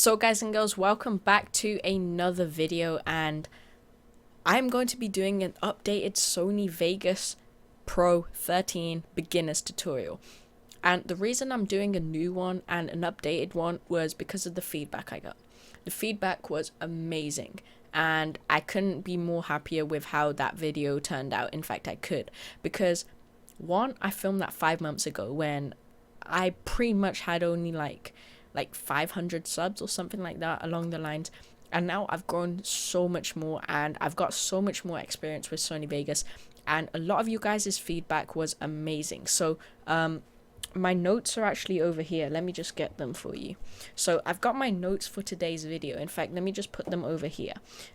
So guys and girls, welcome back to another video, and I'm going to be doing an updated Sony Vegas Pro 13 beginners tutorial. And the reason I'm doing a new one and an updated one was because of the feedback I got. The feedback was amazing, and I couldn't be more happier with how that video turned out. In fact, I could, because one, I filmed that 5 months ago when I pretty much had only like 500 subs or something like that along the lines, and now I've grown so much more and I've got so much more experience with Sony Vegas, and a lot of you guys' feedback was amazing. So my notes are actually over here. Let me just get them for you. So I've got my notes for today's video. In fact, let me just put them over here,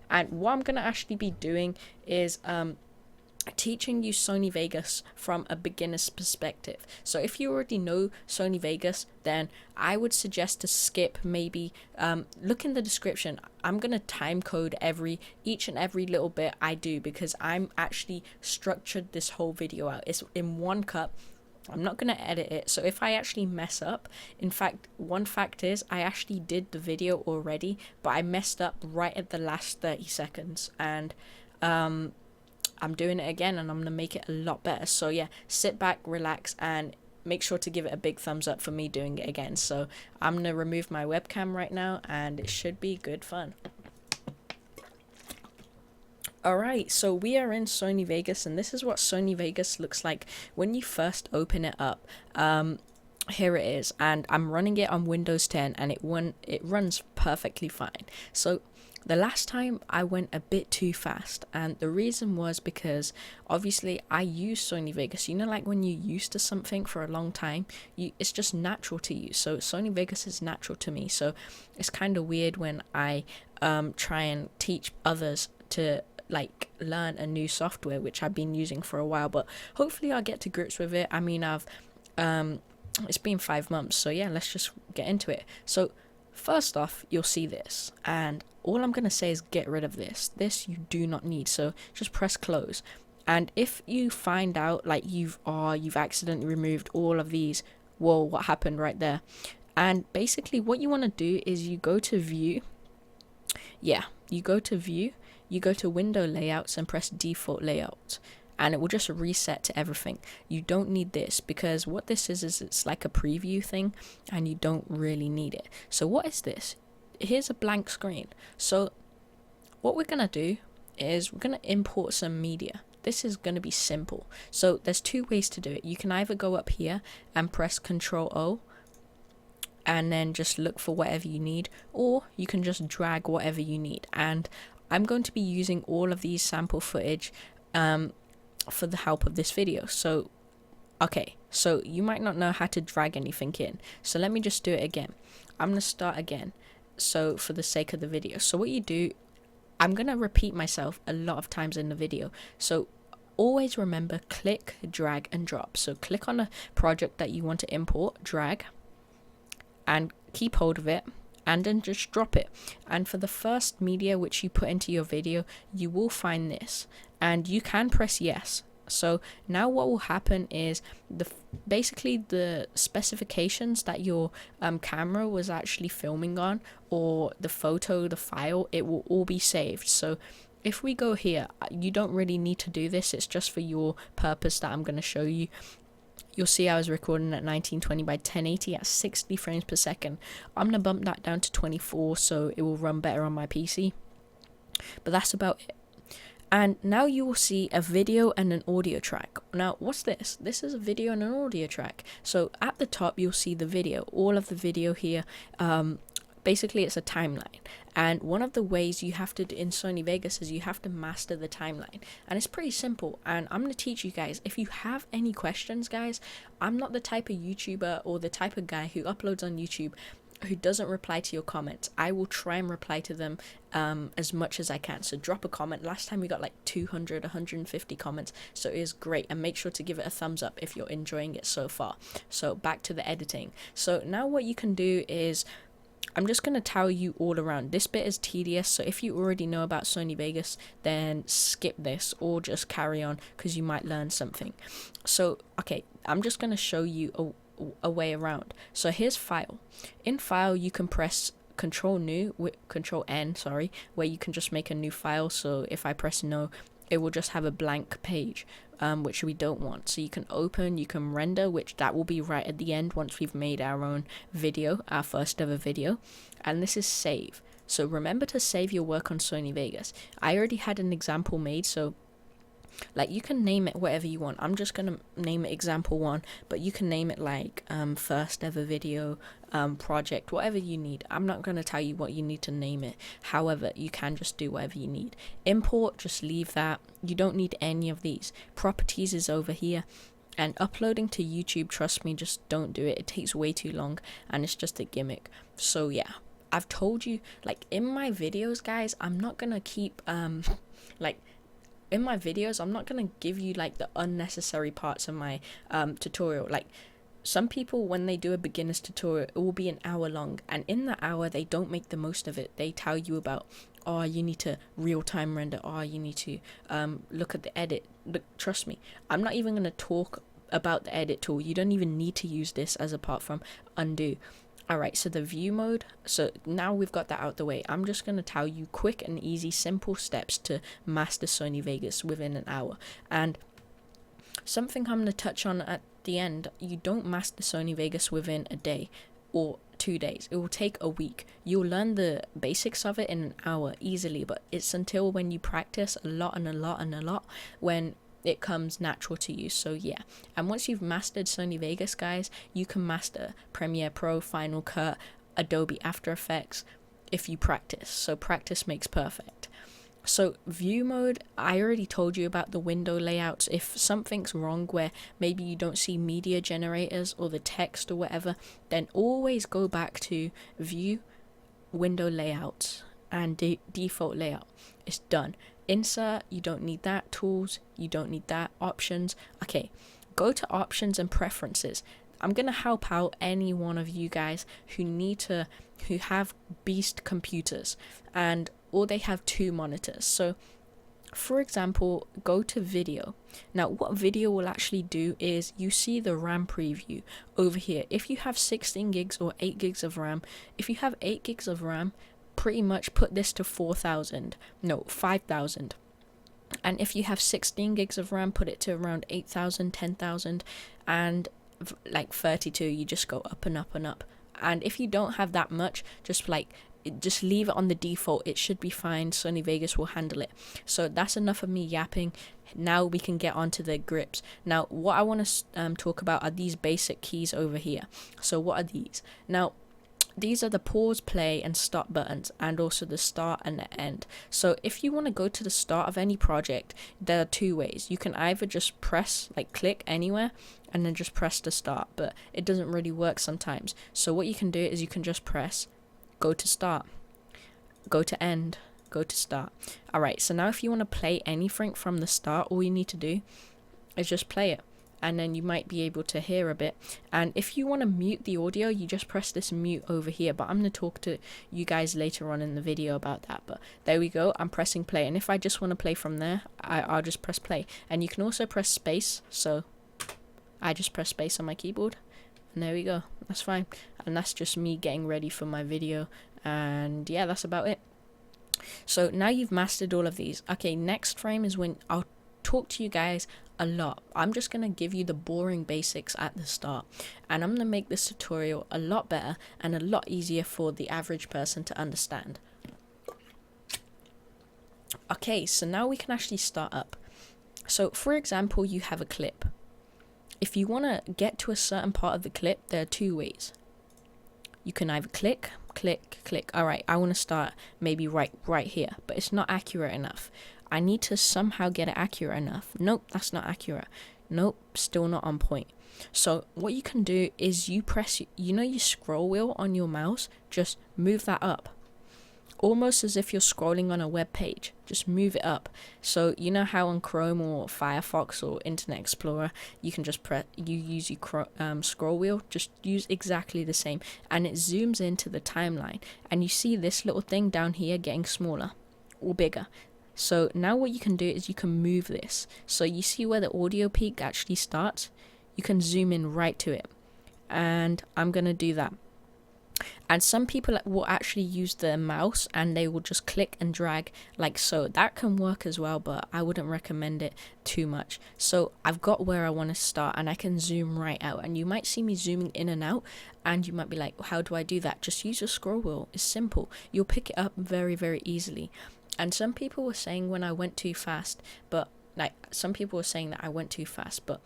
and what I'm gonna actually be doing is teaching you Sony Vegas from a beginner's perspective. So if you already know Sony Vegas, then I would suggest to skip, maybe look in the description. I'm gonna time code each and every little bit I do, because I'm actually structured this whole video out. It's in one cut. I'm not going to edit it, so if I actually mess up, in fact, one fact is I actually did the video already, but I messed up right at the last 30 seconds, and I'm doing it again, and I'm going to make it a lot better. So yeah, sit back, relax, and make sure to give it a big thumbs up for me doing it again. So I'm going to remove my webcam right now, and it should be good fun. Alright, so we are in Sony Vegas, and this is what Sony Vegas looks like when you first open it up. Here it is, and I'm running it on Windows 10, and it runs perfectly fine. So the last time I went a bit too fast, and the reason was because obviously I use Sony Vegas. You know, like when you're used to something for a long time, it's just natural to you. So Sony Vegas is natural to me. So it's kind of weird when I try and teach others to like learn a new software which I've been using for a while, but hopefully I'll get to grips with it. I mean, it's been 5 months, so yeah, let's just get into it. So first off, you'll see this, and all I'm gonna say is get rid of this you do not need. So just press close, and if you find out like you've accidentally removed all of these, whoa, what happened right there? And basically what you want to do is you go to view, you go to window layouts and press default layout, and it will just reset to everything. You don't need this, because what this is it's like a preview thing, and you don't really need it. So what is this? Here's a blank screen. So what we're gonna do is we're gonna import some media. This is gonna be simple. So there's two ways to do it. You can either go up here and press Control O and then just look for whatever you need, or you can just drag whatever you need. And I'm going to be using all of these sample footage for the help of this video. So okay, so you might not know how to drag anything in, so let me just do it again. I'm going to start again, so for the sake of the video. So what you do, I'm going to repeat myself a lot of times in the video, so always remember, click, drag, and drop. So click on a project that you want to import, drag, and keep hold of it, and then just drop it. And for the first media which you put into your video, you will find this, and you can press yes. So now what will happen is basically the specifications that your camera was actually filming on, or the photo, the file, it will all be saved. So if we go here, you don't really need to do this, it's just for your purpose that I'm going to show you. You'll see I was recording at 1920 by 1080 at 60 frames per second. I'm going to bump that down to 24 so it will run better on my PC. But that's about it. And now you will see a video and an audio track. Now, what's this? This is a video and an audio track. So at the top, you'll see the video, all of the video here. Basically, it's a timeline. And one of the ways you have to do in Sony Vegas is you have to master the timeline. And it's pretty simple. And I'm going to teach you guys. If you have any questions, guys, I'm not the type of YouTuber or the type of guy who uploads on YouTube who doesn't reply to your comments. I will try and reply to them as much as I can. So drop a comment. Last time we got like 200, 150 comments. So it is great. And make sure to give it a thumbs up if you're enjoying it so far. So back to the editing. So now what you can do is, I'm just going to tell you all around. This bit is tedious, so if you already know about Sony Vegas, then skip this or just carry on, because you might learn something. So, okay, I'm just going to show you a way around. So here's File. In File, you can press control N, sorry, where you can just make a new file. So if I press no, it will just have a blank page, which we don't want. So you can open, you can render, which that will be right at the end once we've made our own video, our first ever video. And this is save. So remember to save your work on Sony Vegas. I already had an example made, so like you can name it whatever you want. I'm just gonna name it example 1, but you can name it like first ever video, project, whatever you need. I'm not gonna tell you what you need to name it. However, you can just do whatever you need. Import, just leave that. You don't need any of these. Properties is over here. And uploading to YouTube, trust me, just don't do it. It takes way too long and it's just a gimmick. So yeah, I've told you, like in my videos, guys, I'm not gonna keep like in my videos, I'm not going to give you like the unnecessary parts of my tutorial. Like some people, when they do a beginner's tutorial, it will be an hour long, and in the hour they don't make the most of it. They tell you about, oh, you need to real-time render, oh, you need to look at the edit. Look, trust me, I'm not even going to talk about the edit tool. You don't even need to use this as apart from undo. Alright, so the view mode, so now we've got that out the way. I'm just going to tell you quick and easy, simple steps to master Sony Vegas within an hour. And something I'm going to touch on at the end, you don't master Sony Vegas within a day or 2 days. It will take a week. You'll learn the basics of it in an hour easily, but it's until when you practice a lot and a lot and a lot when it comes natural to you. So yeah, and once you've mastered Sony Vegas, guys, you can master Premiere Pro, Final Cut, Adobe After Effects if you practice. So practice makes perfect. So view mode, I already told you about the window layouts. If something's wrong where maybe you don't see media generators or the text or whatever, then always go back to view, window layouts, and default layout. It's done. Insert, you don't need that. Tools, you don't need that. Options, okay, go to options and preferences. I'm gonna help out any one of you guys who have beast computers and or they have 2 monitors. So for example, go to video. Now what video will actually do is you see the RAM preview over here. If you have 16 gigs or 8 gigs of RAM, if you have 8 gigs of RAM, pretty much put this to 5,000. And if you have 16 gigs of RAM, put it to around 8,000, 10,000, and like 32, you just go up and up and up. And if you don't have that much, just leave it on the default. It should be fine. Sony Vegas will handle it. So that's enough of me yapping. Now we can get onto the grips. Now what I want to talk about are these basic keys over here. So what are these? Now these are the pause, play, and stop buttons, and also the start and the end. So if you want to go to the start of any project, there are 2 ways. You can either just press, like click anywhere, and then just press to start, but it doesn't really work sometimes. So what you can do is you can just press, go to start, go to end, go to start. Alright, so now if you want to play anything from the start, all you need to do is just play it. And then you might be able to hear a bit. And if you want to mute the audio, you just press this mute over here. But I'm going to talk to you guys later on in the video about that. But there we go. I'm pressing play. And if I just want to play from there, I'll just press play. And you can also press space. So I just press space on my keyboard. And there we go. That's fine. And that's just me getting ready for my video. And yeah, that's about it. So now you've mastered all of these. Okay, next frame is when I'll talk to you guys a lot. I'm just going to give you the boring basics at the start, and I'm going to make this tutorial a lot better and a lot easier for the average person to understand. Okay, so now we can actually start up. So for example, you have a clip. If you want to get to a certain part of the clip, there are 2 ways. You can either click, click, click. Alright, I want to start maybe right here, but it's not accurate enough. I need to somehow get it accurate enough. Nope, that's not accurate. Nope, still not on point. So what you can do is you press, your scroll wheel on your mouse, just move that up. Almost as if you're scrolling on a web page, just move it up. So you know how on Chrome or Firefox or Internet Explorer, you can just use your scroll wheel, just use exactly the same. And it zooms into the timeline. And you see this little thing down here getting smaller or bigger. So now what you can do is you can move this. So you see where the audio peak actually starts? You can zoom in right to it. And I'm going to do that. And some people will actually use the mouse and they will just click and drag like so. That can work as well, but I wouldn't recommend it too much. So I've got where I want to start and I can zoom right out. And you might see me zooming in and out and you might be like, how do I do that? Just use your scroll wheel. It's simple. You'll pick it up very, very easily. And some people were saying when I went too fast, but like some people were saying that I went too fast, but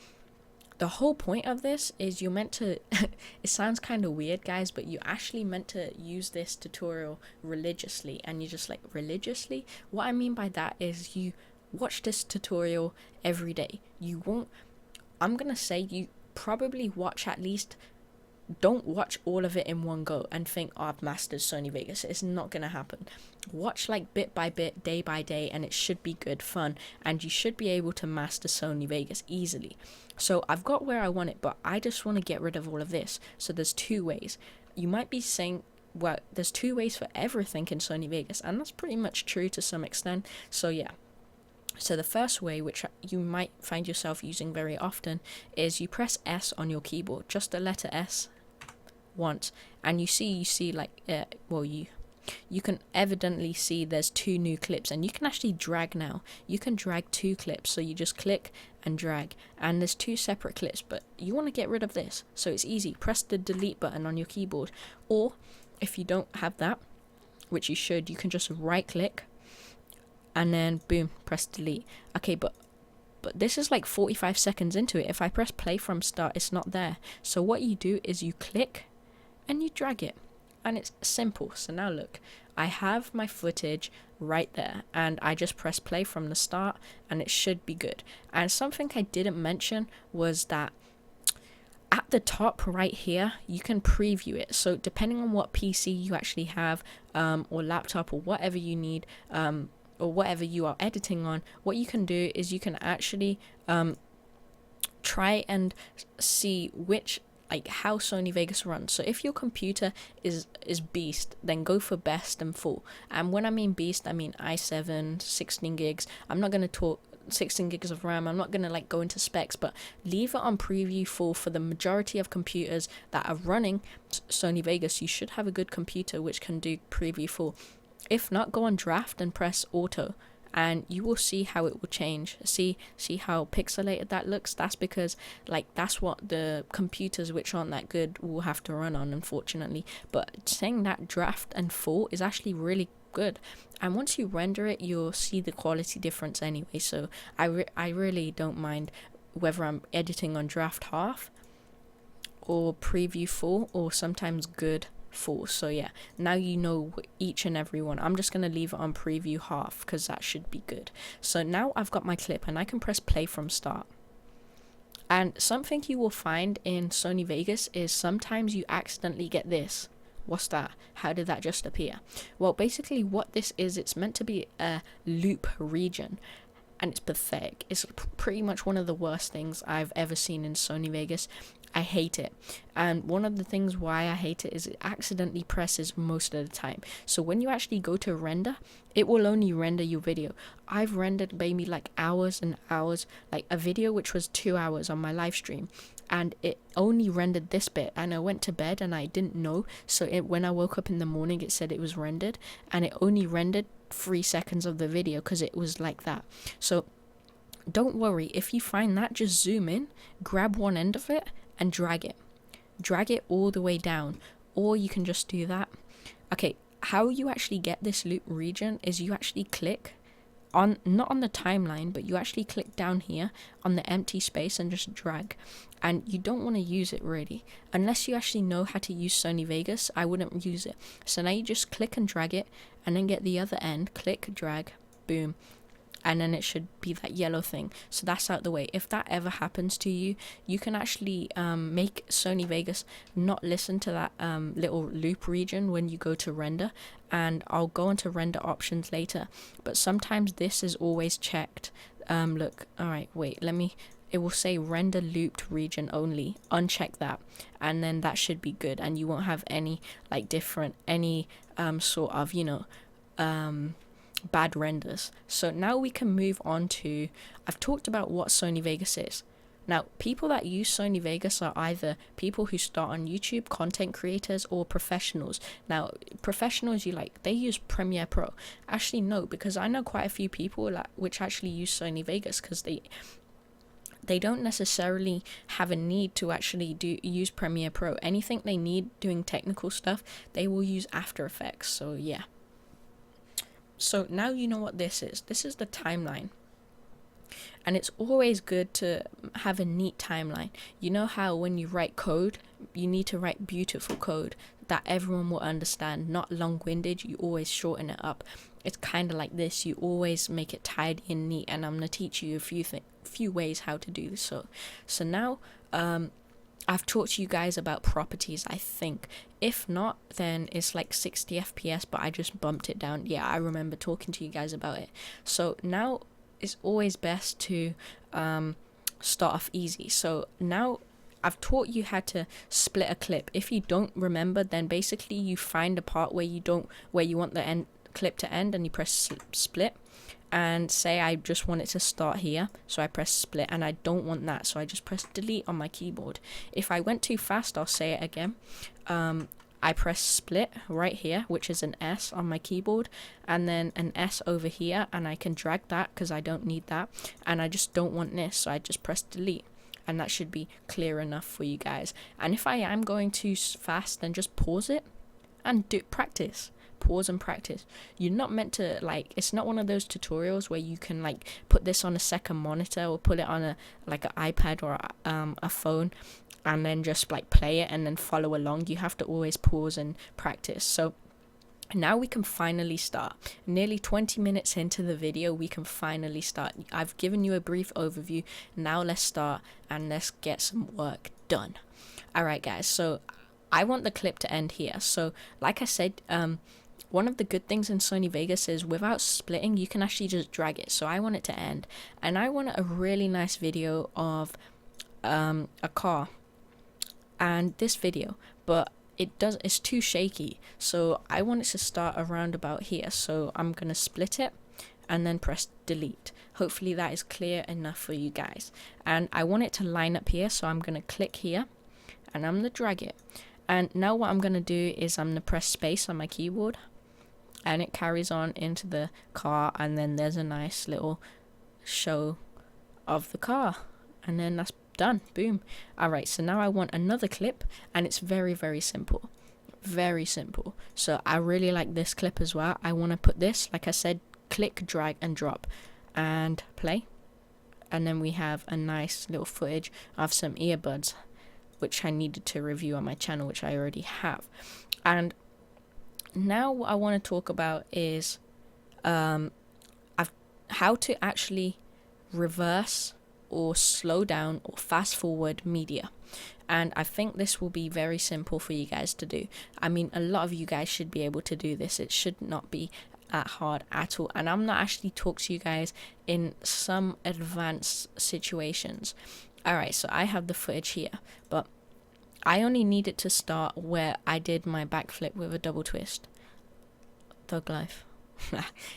the whole point of this is you're meant to it sounds kind of weird, guys, but you're actually meant to use this tutorial religiously. And you're just like, religiously? What I mean by that is you watch this tutorial every day. I'm gonna say you probably watch at least, don't watch all of it in one go and think, oh, I've mastered Sony Vegas. It's not gonna happen. Watch like bit by bit, day by day, and it should be good fun, and you should be able to master Sony Vegas easily. So I've got where I want it, but I just want to get rid of all of this. So there's two ways. You might be saying, well, there's two ways for everything in Sony Vegas, and that's pretty much true to some extent. So yeah. So the first way, which you might find yourself using very often, is you press S on your keyboard, just the letter S once, and you see like you can evidently see there's two new clips, and you can actually drag now. You can drag two clips, so you just click and drag, and there's two separate clips, but you want to get rid of this, so it's easy. Press the delete button on your keyboard, or if you don't have that, which you should, you can just right click and then boom, press delete. Okay, but this is like 45 seconds into it. If I press play from start, it's not there. So what you do is you click and you drag it, and it's simple. So now look, I have my footage right there, and I just press play from the start and it should be good. And something I didn't mention was that at the top right here, you can preview it. So depending on what PC you actually have, or laptop, or whatever you need, or whatever you are editing on, what you can do is you can actually try and see which, like, how Sony Vegas runs. So if your computer is beast, then go for best and full. And when I mean beast, I mean i7, 16 gigs. I'm not going to talk 16 gigs of RAM. I'm not going to like go into specs, but leave it on preview full. For the majority of computers that are running Sony Vegas, you should have a good computer which can do preview full. If not, go on draft and press auto, and you will see how it will change. See how pixelated that looks? That's because like that's what the computers which aren't that good will have to run on, unfortunately. But saying that, draft and full is actually really good, and once you render it, you'll see the quality difference anyway. So I really don't mind whether I'm editing on draft half or preview full, or sometimes good full. So yeah, now you know each and every one. I'm just going to leave it on preview half because that should be good. So now I've got my clip and I can press play from start. And something you will find in Sony Vegas is sometimes you accidentally get this. What's that? How did that just appear? Well, basically what this is, it's meant to be a loop region, and it's pathetic. It's pretty much one of the worst things I've ever seen in Sony Vegas. I hate it, and one of the things why I hate it is it accidentally presses most of the time. So when you actually go to render, it will only render your video. I've rendered maybe like hours and hours, like a video which was 2 hours on my live stream, and it only rendered this bit, and I went to bed and I didn't know. So when I woke up in the morning, it said it was rendered, and it only rendered 3 seconds of the video because it was like that. So don't worry, if you find that, just zoom in, grab one end of it and drag it all the way down, or you can just do that. Okay, how you actually get this loop region is you actually click on, not on the timeline, but you actually click down here on the empty space and just drag. And you don't want to use it really unless you actually know how to use Sony Vegas. I wouldn't use it. So now you just click and drag it, and then get the other end, click, drag, boom, and then it should be that yellow thing. So that's out the way. If that ever happens to you, you can actually make Sony Vegas not listen to that little loop region when you go to render, and I'll go into render options later. But sometimes this is always checked. Look, alright, wait, it will say render looped region only. Uncheck that, and then that should be good, and you won't have any like sort of, you know, bad renders. So now we can move on to, I've talked about what Sony Vegas is. Now, people that use Sony Vegas are either people who start on YouTube, content creators, or professionals. Now, professionals, they use Premiere Pro. Actually, no, because I know quite a few people which actually use Sony Vegas because they don't necessarily have a need to actually use Premiere Pro. Anything they need doing technical stuff, they will use After Effects. So yeah. So now you know what this is. This is the timeline. And it's always good to have a neat timeline. You know how when you write code, you need to write beautiful code that everyone will understand, not long-winded. You always shorten it up. It's kind of like this. You always make it tidy and neat. And I'm going to teach you a few ways how to do this. So now I've taught you guys about properties, I think. If not, then it's like 60 FPS, but I just bumped it down. Yeah, I remember talking to you guys about it. So now it's always best to start off easy. So now I've taught you how to split a clip. If you don't remember, then basically you find a part where you want the clip to end, and you press split. And say I just want it to start here, so I press split, and I don't want that, so I just press delete on my keyboard. If I went too fast, I'll say it again. I press split right here, which is an S on my keyboard, and then an S over here, and I can drag that because I don't need that, and I just don't want this, so I just press delete. And that should be clear enough for you guys. And if I am going too fast, then just pause it and practice. Pause and practice. You're not meant to, it's not one of those tutorials where you can put this on a second monitor or put it on an iPad or a phone and then just play it and then follow along. You have to always pause and practice. So now we can finally start. Nearly 20 minutes into the video, we can finally start. I've given you a brief overview. Now let's start and let's get some work done. Alright guys, so I want the clip to end here. So like I said, one of the good things in Sony Vegas is without splitting, you can actually just drag it. So I want it to end. And I want a really nice video of a car and this video, but it's too shaky. So I want it to start around about here. So I'm going to split it and then press delete. Hopefully that is clear enough for you guys. And I want it to line up here. So I'm going to click here and I'm going to drag it. And now what I'm going to do is I'm going to press space on my keyboard. And it carries on into the car, and then there's a nice little show of the car, and then that's done. Boom. Alright, so now I want another clip, and it's very, very simple. Very simple. So I really like this clip as well. I want to put this, like I said, click, drag, and drop, and play. And then we have a nice little footage of some earbuds, which I needed to review on my channel, which I already have. And now what I want to talk about is how to actually reverse or slow down or fast forward media. And I think this will be very simple for you guys to do. I mean, a lot of you guys should be able to do this. It should not be that hard at all. And I'm not actually talking to you guys in some advanced situations. Alright, so I have the footage here, but I only need it to start where I did my backflip with a double twist. Thug life.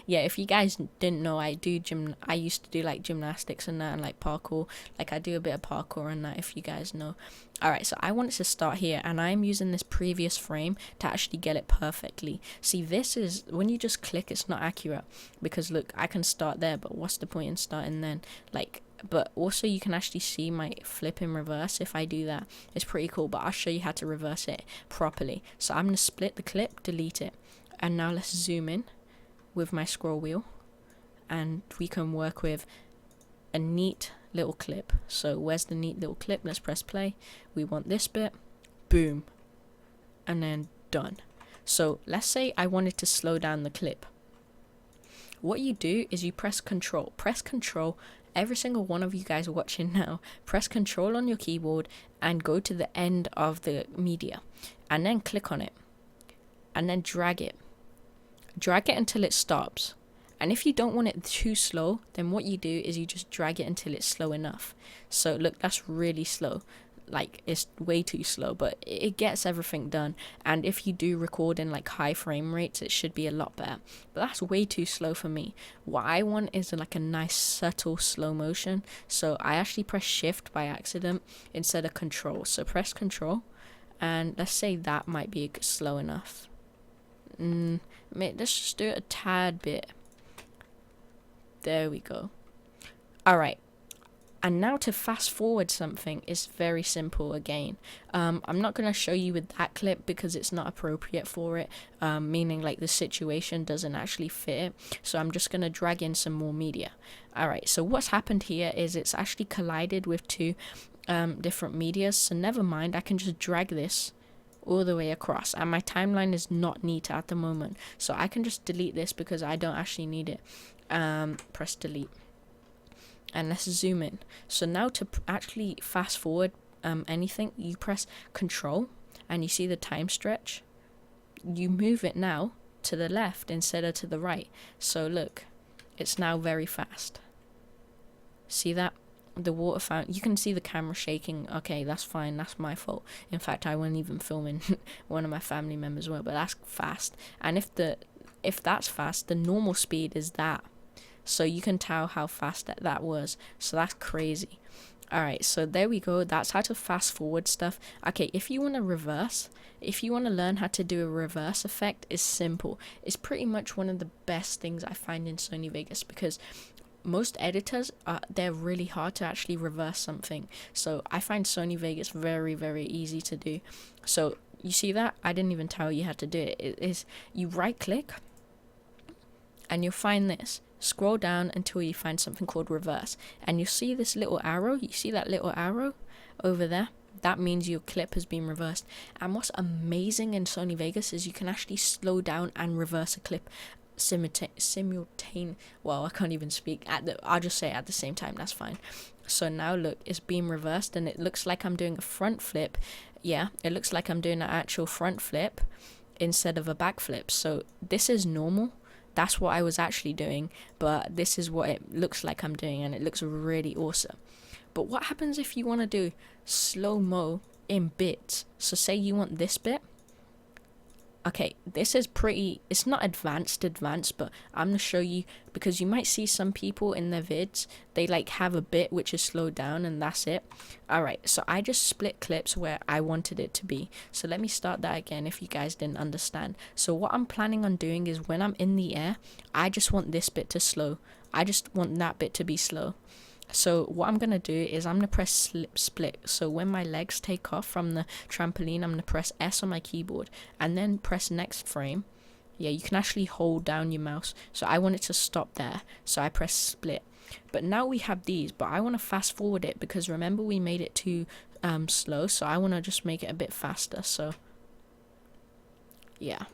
Yeah, if you guys didn't know, I used to do gymnastics and that, and parkour. I do a bit of parkour and that, if you guys know. Alright, so I want it to start here, and I'm using this previous frame to actually get it perfectly. See, this is, when you just click, it's not accurate, because look, I can start there, but what's the point in starting then? But also you can actually see my flip in reverse if I do that. It's pretty cool, but I'll show you how to reverse it properly. So I'm going to split the clip, delete it, and now let's zoom in with my scroll wheel, and we can work with a neat little clip. So where's the neat little clip? Let's press play. We want this bit, boom, and then done. So let's say I wanted to slow down the clip. What you do is you press control. Every single one of you guys watching now, press control on your keyboard and go to the end of the media, and then click on it, and then drag it until it stops. And if you don't want it too slow, then what you do is you just drag it until it's slow enough. So look, that's really slow. like it's way too slow, but it gets everything done. And if you do record in like high frame rates, it should be a lot better, but that's way too slow for me. What I want is like a nice subtle slow motion, so I actually press shift by accident instead of control. So press control, and let's say that might be slow enough. Let's just do it a tad bit. There we go. All right. And now to fast forward something is very simple again. I'm not going to show you with that clip because it's not appropriate for it, meaning like the situation doesn't actually fit it. So I'm just going to drag in some more media. All right, so what's happened here is it's actually collided with two different medias. So never mind, I can just drag this all the way across, and my timeline is not neat at the moment. So I can just delete this because I don't actually need it. Press delete. And let's zoom in. So now to actually fast forward anything, you press control and you see the time stretch. You move it now to the left instead of to the right. So look, it's now very fast. See that? The water fountain, you can see the camera shaking. Okay, that's fine, that's my fault. In fact, I wasn't even filming one of my family members were, but that's fast. And if that's fast, the normal speed is that. So you can tell how fast that was. So that's crazy. Alright, so there we go. That's how to fast forward stuff. Okay, if you want to reverse, if you want to learn how to do a reverse effect, it's simple. It's pretty much one of the best things I find in Sony Vegas, because most editors, they're really hard to actually reverse something. So I find Sony Vegas very, very easy to do. So you see that? I didn't even tell you how to do it. It is, you right click and you'll find this. Scroll down until you find something called reverse, and you see this little arrow. You see that little arrow over there? That means your clip has been reversed. And what's amazing in Sony Vegas is you can actually slow down and reverse a clip simultaneously. Well, I can't even speak. I'll just say it at the same time. That's fine. So now look, it's being reversed, and it looks like I'm doing a front flip. Yeah, it looks like I'm doing an actual front flip instead of a back flip. So this is normal. That's what I was actually doing, but this is what it looks like I'm doing, and it looks really awesome. But what happens if you want to do slow-mo in bits? So say you want this bit. Okay, this is pretty, it's not advanced, but I'm going to show you, because you might see some people in their vids, they like have a bit which is slowed down and that's it. Alright, so I just split clips where I wanted it to be. So let me start that again if you guys didn't understand. So what I'm planning on doing is when I'm in the air, I just want this bit to slow. I just want that bit to be slow. So what I'm going to do is I'm going to press split. So when my legs take off from the trampoline, I'm going to press S on my keyboard and then press next frame. Yeah, you can actually hold down your mouse. So I want it to stop there. So I press split. But now we have these, but I want to fast forward it because remember we made it too slow. So I want to just make it a bit faster. So yeah.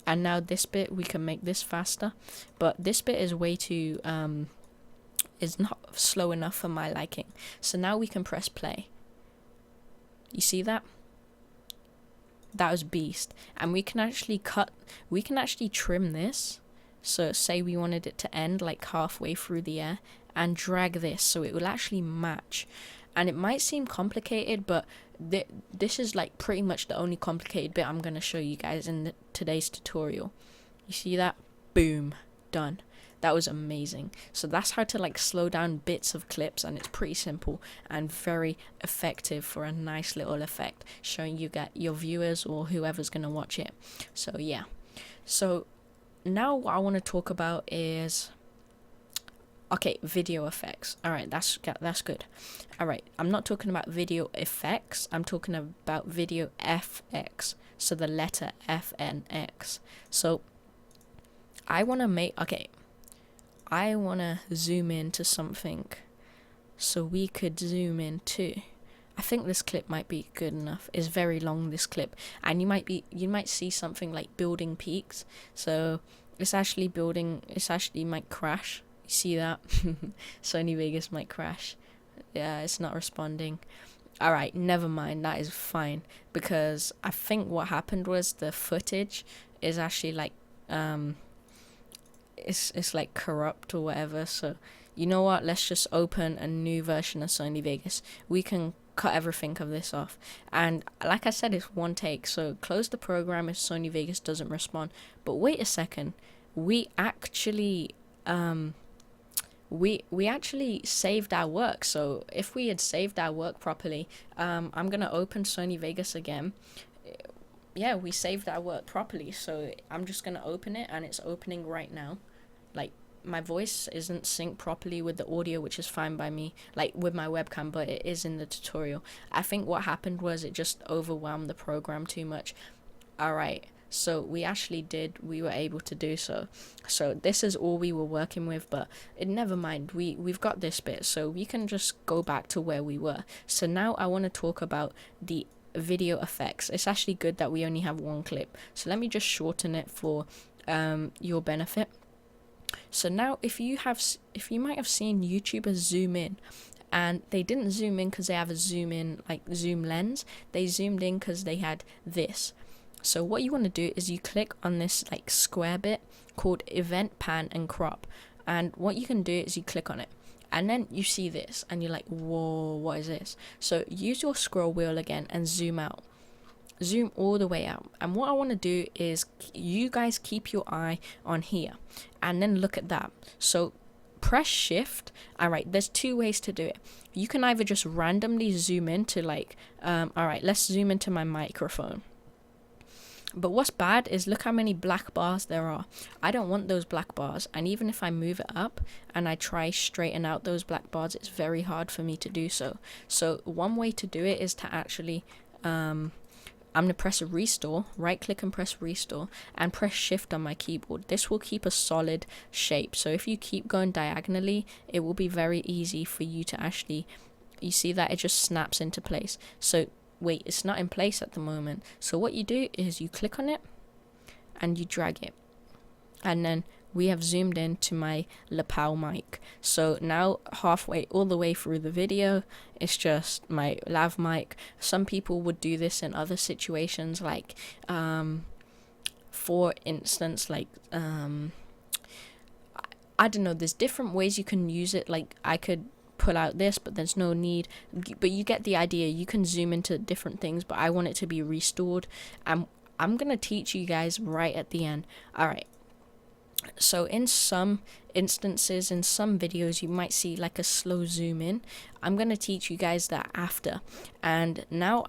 And now this bit, we can make this faster. But this bit is way too... is not slow enough for my liking. So now we can press play. You see that? That was beast. And we can actually trim this. So say we wanted it to end like halfway through the air, and drag this so it will actually match. And it might seem complicated, but this is like pretty much the only complicated bit I'm going to show you guys in today's tutorial. You see that? Boom. Done. That was amazing. So that's how to like slow down bits of clips, and it's pretty simple and very effective for a nice little effect, showing you get your viewers or whoever's gonna watch it. So yeah. So now what I want to talk about is video effects. Alright, that's good. Alright, I'm not talking about video effects, I'm talking about video FX. So the letter FNX. So I want to zoom into something, so we could zoom in too. I think this clip might be good enough. It's very long, this clip, and you might see something like building peaks. So it's actually might crash. You see that? Sony Vegas might crash. Yeah, it's not responding. Alright, never mind, that is fine, because I think what happened was the footage is actually like it's like corrupt or whatever. So you know what, let's just open a new version of Sony Vegas. We can cut everything of this off. And like I said, it's one take, so close the program if Sony Vegas doesn't respond. But wait a second, we actually we actually saved our work. So if we had saved our work properly, I'm gonna open Sony Vegas again. Yeah, we saved our work properly, so I'm just gonna open it, and it's opening right now. Like, my voice isn't synced properly with the audio, which is fine by me, like with my webcam, but it is in the tutorial. I think what happened was it just overwhelmed the program too much. Alright, so we were able to do so. So this is all we were working with, but never mind, we've got this bit, so we can just go back to where we were. So now I want to talk about the video effects. It's actually good that we only have one clip, so let me just shorten it for your benefit. So now if you might have seen YouTubers zoom in, and they didn't zoom in because they have a zoom lens, they zoomed in because they had this. So what you want to do is you click on this like square bit called event pan and crop, and what you can do is you click on it, and then you see this, and you're like, whoa, what is this? So use your scroll wheel again and zoom out. Zoom all the way out. And what I want to do is you guys keep your eye on here, and then look at that. So press shift. Alright, there's two ways to do it. You can either just randomly zoom into like, alright, let's zoom into my microphone. But what's bad is look how many black bars there are. I don't want those black bars, and even if I move it up and I try straighten out those black bars, it's very hard for me to do so. So one way to do it is to actually I'm going to press restore, right click and press restore, and press shift on my keyboard. This will keep a solid shape. So if you keep going diagonally, it will be very easy for you to actually, you see that it just snaps into place. So wait, it's not in place at the moment. So what you do is you click on it and you drag it, and then we have zoomed into my lapel mic. So now halfway, all the way through the video, it's just my lav mic. Some people would do this in other situations, like for instance, like I don't know, there's different ways you can use it. Like I could pull out this, but there's no need, but you get the idea. You can zoom into different things, but I want it to be restored, and I'm gonna teach you guys right at the end. Alright, so in some instances, in some videos, you might see like a slow zoom in. I'm gonna teach you guys that after. And now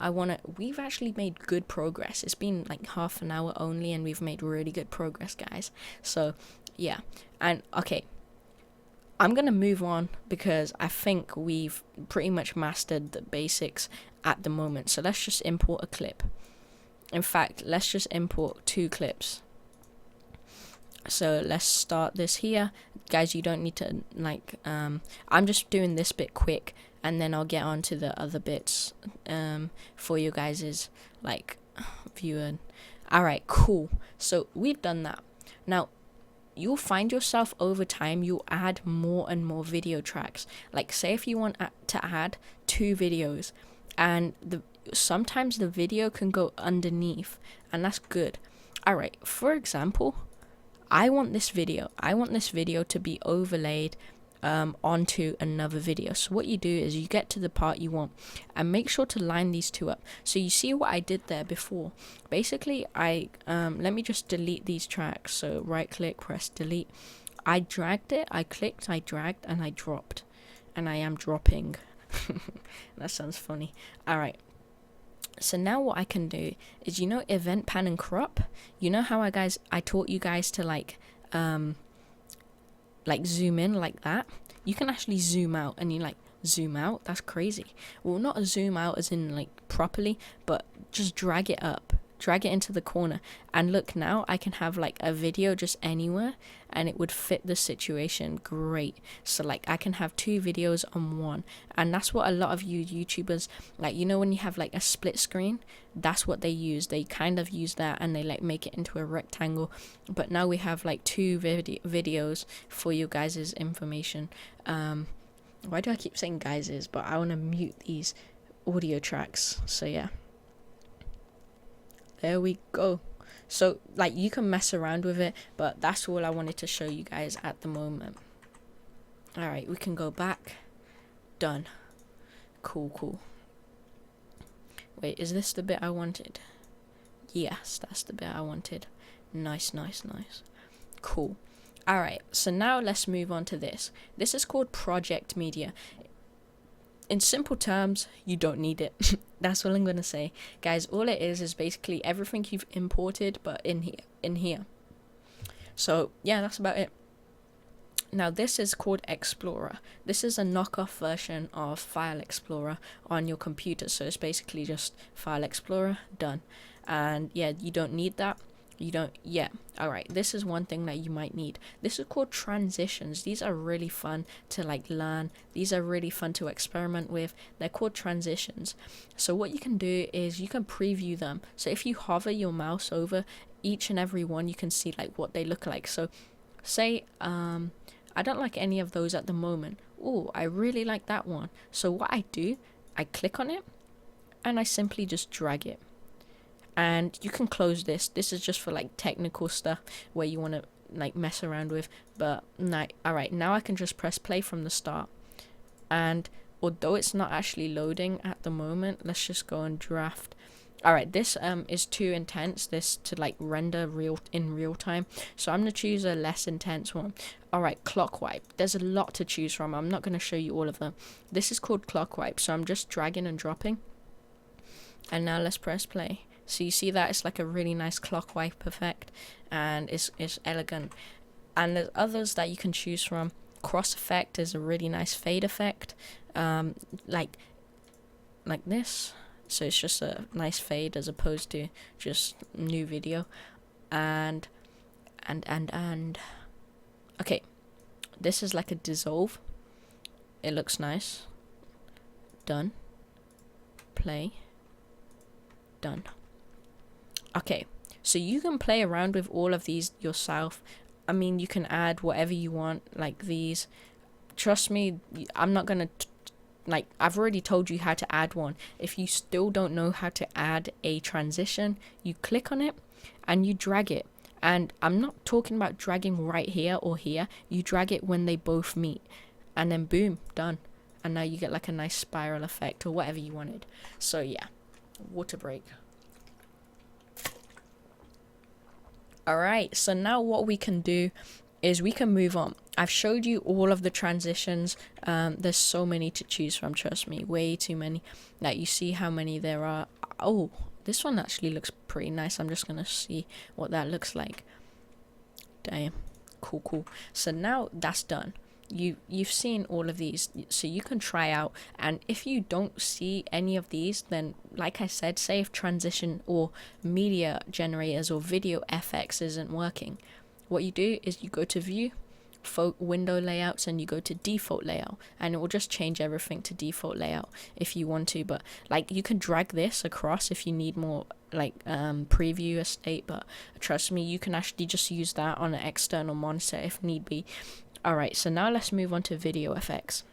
we've actually made good progress. It's been like half an hour only, and we've made really good progress, guys. So yeah, and okay, I'm going to move on because I think we've pretty much mastered the basics at the moment. So let's just import a clip. In fact, let's just import 2 clips. So let's start this here. Guys, you don't need to like, I'm just doing this bit quick, and then I'll get on to the other bits for you guys' like viewing. Alright, cool. So we've done that. Now, you'll find yourself over time, you'll add more and more video tracks. Like say if you want to add 2 videos, and sometimes the video can go underneath, and that's good. Alright, for example, I want this video to be overlaid onto another video. So what you do is you get to the part you want, and make sure to line these 2 up. So you see what I did there before. Basically, I let me just delete these tracks. So right click, press delete. I dragged it, I clicked, I dragged, and I dropped, and I am dropping. That sounds funny. Alright, so now what I can do is, you know, event pan and crop. You know how I taught you guys to like zoom in like that? You can actually zoom out, and you like zoom out. That's crazy. Well, not a zoom out as in like properly, but just drag it up, drag it into the corner, and look, now I can have like a video just anywhere, and it would fit the situation great. So like I can have 2 videos on one, and that's what a lot of you YouTubers, like, you know, when you have like a split screen, that's what they use. They kind of use that, and they like make it into a rectangle. But now we have like 2 videos for you guys' information. Why do I keep saying guys'? But I want to mute these audio tracks. So yeah, there we go. So like you can mess around with it, but that's all I wanted to show you guys at the moment. Alright, we can go back. Done. Cool. Wait, is this the bit I wanted? Yes, that's the bit I wanted. Nice. Cool. Alright, so now let's move on to this. This is called project media. In simple terms, you don't need it. That's all I'm going to say. Guys, all it is basically everything you've imported, but in here. So, yeah, that's about it. Now, this is called Explorer. This is a knockoff version of File Explorer on your computer. So it's basically just File Explorer, done. And yeah, you don't need that. Alright, this is one thing that you might need. This is called transitions. These are really fun to like learn. These are really fun to experiment with. They're called transitions. So what you can do is you can preview them. So if you hover your mouse over each and every one, you can see like what they look like. So say I don't like any of those at the moment. Oh, I really like that one. So what I do, I click on it and I simply just drag it. And you can close this. This is just for like technical stuff where you want to like mess around with. But alright, now I can just press play from the start. And although it's not actually loading at the moment, let's just go and draft. Alright, this is too intense, this to like render in real time. So I'm going to choose a less intense one. Alright, clock wipe. There's a lot to choose from. I'm not going to show you all of them. This is called clock wipe. So I'm just dragging and dropping. And now let's press play. So you see that it's like a really nice clock wipe effect, and it's elegant. And there's others that you can choose from. Cross effect is a really nice fade effect, like this. So it's just a nice fade as opposed to just new video. And okay, this is like a dissolve. It looks nice. Done. Play. Done. Okay, so you can play around with all of these yourself. I mean, you can add whatever you want, like these. Trust me, I'm not gonna like, I've already told you how to add one. If you still don't know how to add a transition, you click on it and you drag it. And I'm not talking about dragging right here or here. You drag it when they both meet, and then boom, done. And now you get like a nice spiral effect or whatever you wanted. So yeah, water break. Alright, so now what we can do is we can move on. I've showed you all of the transitions. There's so many to choose from, trust me, way too many. Like, you see how many there are. Oh, this one actually looks pretty nice. I'm just gonna see what that looks like. Damn, cool. So now that's done. You've seen all of these, so you can try out. And if you don't see any of these, then like I said, say if transition or media generators or video FX isn't working, what you do is you go to view, window layouts, and you go to default layout, and it will just change everything to default layout if you want to. But like, you can drag this across if you need more like preview estate, but trust me, you can actually just use that on an external monitor if need be. Alright, so now let's move on to video effects.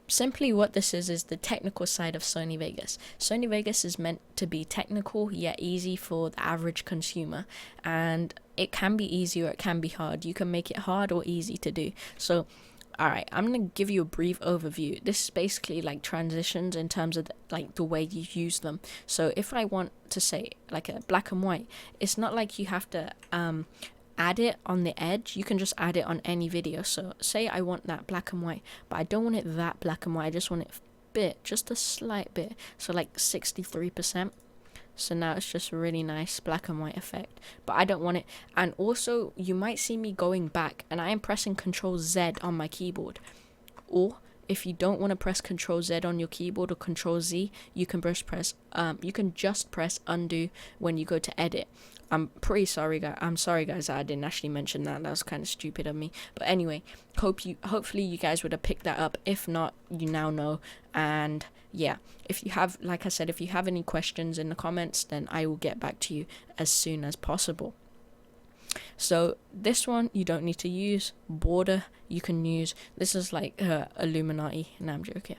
Simply what this is the technical side of Sony Vegas. Sony Vegas is meant to be technical yet easy for the average consumer, and it can be easy or it can be hard. You can make it hard or easy to do. So alright, I'm going to give you a brief overview. This is basically like transitions in terms of the way you use them. So if I want to say like a black and white, it's not like you have to add it on the edge. You can just add it on any video. So say I want that black and white, but I don't want it that black and white. I just want it just a slight bit. So like 63%. So now it's just a really nice black and white effect, but I don't want it. And also you might see me going back and I am pressing Control Z on my keyboard. Or if you don't want to press Control Z on your keyboard or Control Z, you can just press undo when you go to edit. I'm sorry guys, I didn't actually mention that. That was kind of stupid of me. But anyway, hopefully you guys would have picked that up. If not, you now know. And yeah, if you have, like I said, if you have any questions in the comments, then I will get back to you as soon as possible. So this one you don't need to use. Border you can use. This is like Illuminati. No, I'm joking.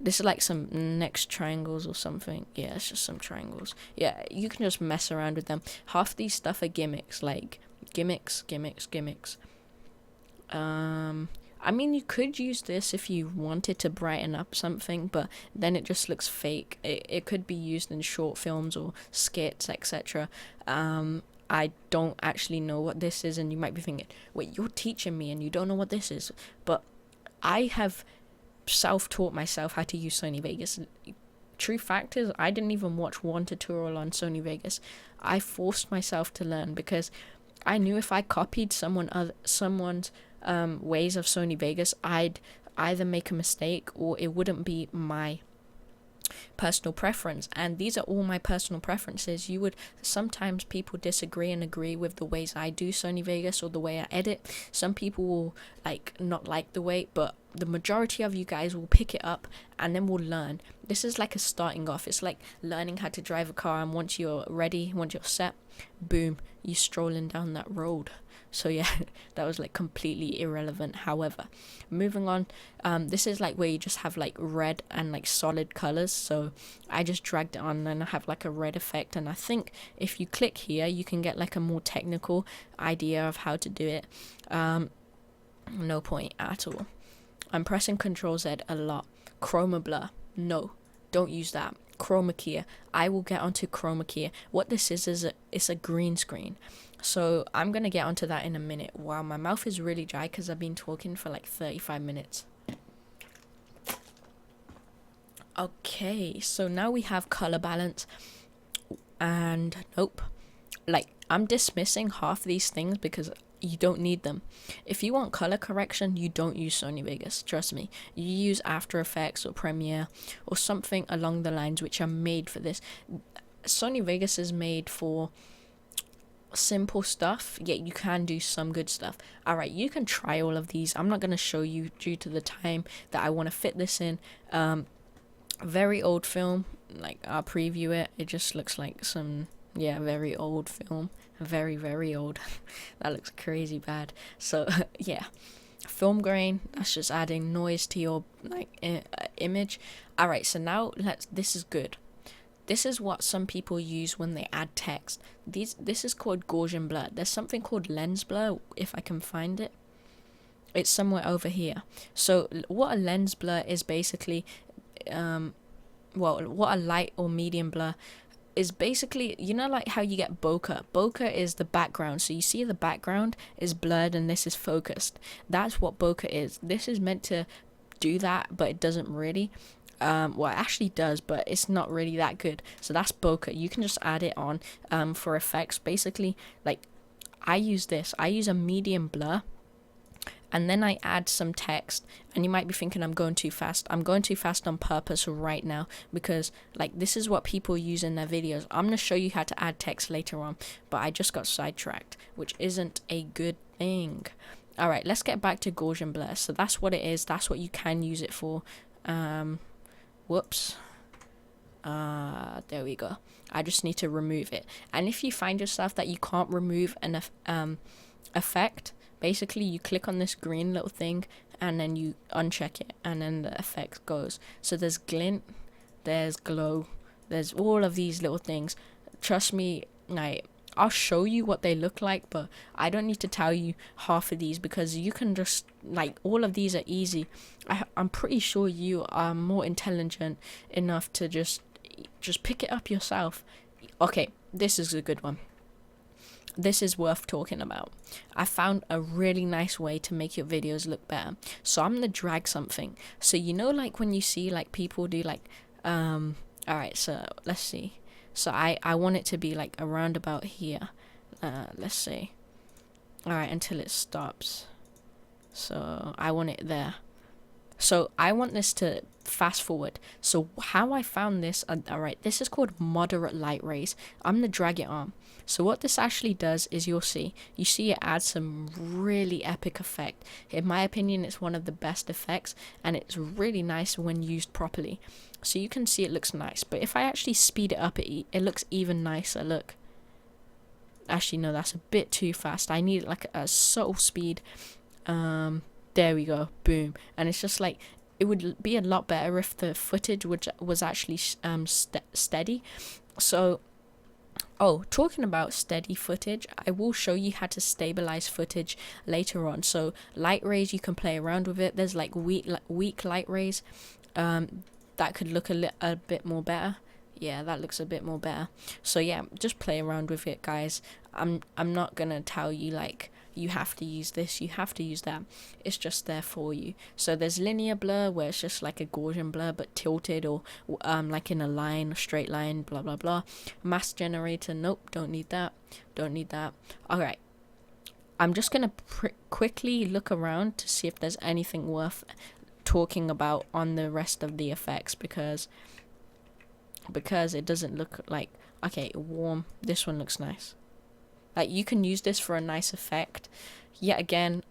This is like some next triangles or something. Yeah, it's just some triangles. Yeah, you can just mess around with them. Half these stuff are gimmicks, like gimmicks. I mean, you could use this if you wanted to brighten up something, but then it just looks fake. It could be used in short films or skits, etc. I don't actually know what this is, and you might be thinking, wait, you're teaching me and you don't know what this is. But I have self-taught myself how to use Sony Vegas. True fact is, I didn't even watch one tutorial on Sony Vegas. I forced myself to learn because I knew if I copied someone's ways of Sony Vegas, I'd either make a mistake or it wouldn't be my personal preference. And these are all my personal preferences. You would sometimes people disagree and agree with the ways I do Sony Vegas or the way I edit. Some people will not like the way, but the majority of you guys will pick it up and then we'll learn. This is like a starting off. It's like learning how to drive a car, and once you're ready, once you're set, boom, you're strolling down that road. So yeah, that was like completely irrelevant. However, moving on, this is like where you just have like red and like solid colors. So I just dragged it on and I have like a red effect. And I think if you click here, you can get like a more technical idea of how to do it. No point at all. I'm pressing Control Z a lot. Chroma blur, no, don't use that. Chroma key, I will get onto chroma key. What this is it's a green screen. So I'm going to get onto that in a minute. Wow, my mouth is really dry because I've been talking for like 35 minutes. Okay, so now we have color balance. And nope. Like, I'm dismissing half these things because you don't need them. If you want color correction, you don't use Sony Vegas. Trust me. You use After Effects or Premiere or something along the lines which are made for this. Sony Vegas is made for simple stuff, yet you can do some good stuff. Alright, you can try all of these. I'm not going to show you due to the time that I want to fit this in. Very old film, like I'll preview it. It just looks like some, very old film. Very old. That looks crazy bad. So yeah, film grain, that's just adding noise to your image. Alright, so now this is good. This is what some people use when they add text. This is called Gaussian blur. There's something called lens blur, if I can find it. It's somewhere over here. So what a lens blur is basically, what a light or medium blur is basically, like how you get bokeh. Bokeh is the background. So you see the background is blurred and this is focused. That's what bokeh is. This is meant to do that, but it doesn't really. Well, it actually does, but it's not really that good. So that's bokeh. You can just add it on for effects. Basically, like I use a medium blur, and then I add some text. And you might be thinking I'm going too fast. I'm going too fast on purpose right now because this is what people use in their videos. I'm going to show you how to add text later on, but I just got sidetracked, which isn't a good thing. Alright, let's get back to Gaussian blur. So that's what it is. That's what you can use it for. Whoops. There we go. I just need to remove it. And if you find yourself that you can't remove an effect, basically you click on this green little thing and then you uncheck it and then the effect goes. So there's glint, there's glow, there's all of these little things. Trust me, I'll show you what they look like, but I don't need to tell you half of these because you can just, all of these are easy. I'm pretty sure you are more intelligent enough to just pick it up yourself. Okay, this is a good one. This is worth talking about. I found a really nice way to make your videos look better. So I'm going to drag something. So when you see people do alright, so let's see. So I want it to be around about here. Let's see. Alright, until it stops. So I want it there. So I want this to fast forward. So how I found this, alright, this is called moderate light rays. I'm going to drag it on. So what this actually does is you see it adds some really epic effect. In my opinion, it's one of the best effects and it's really nice when used properly. So you can see it looks nice. But if I actually speed it up, it looks even nicer. Look. Actually, no, that's a bit too fast. I need a subtle speed. There we go. Boom. And it's just it would be a lot better if the footage was actually steady. So Oh, talking about steady footage, I will show you how to stabilize footage later on. So light rays, you can play around with it. There's like weak light rays that could look a bit more better. Yeah, that looks a bit more better. So yeah, just play around with it, guys. I'm not gonna tell you like you have to use this, you have to use that. It's just there for you. So there's linear blur, where it's just like a Gaussian blur but tilted, or like in a line, a straight line, blah blah blah. Mask generator, nope, don't need that, don't need that. All right, I'm just gonna quickly look around to see if there's anything worth talking about on the rest of the effects, because it doesn't look like, okay, warm, this one looks nice. Like, you can use this for a nice effect. Yet again,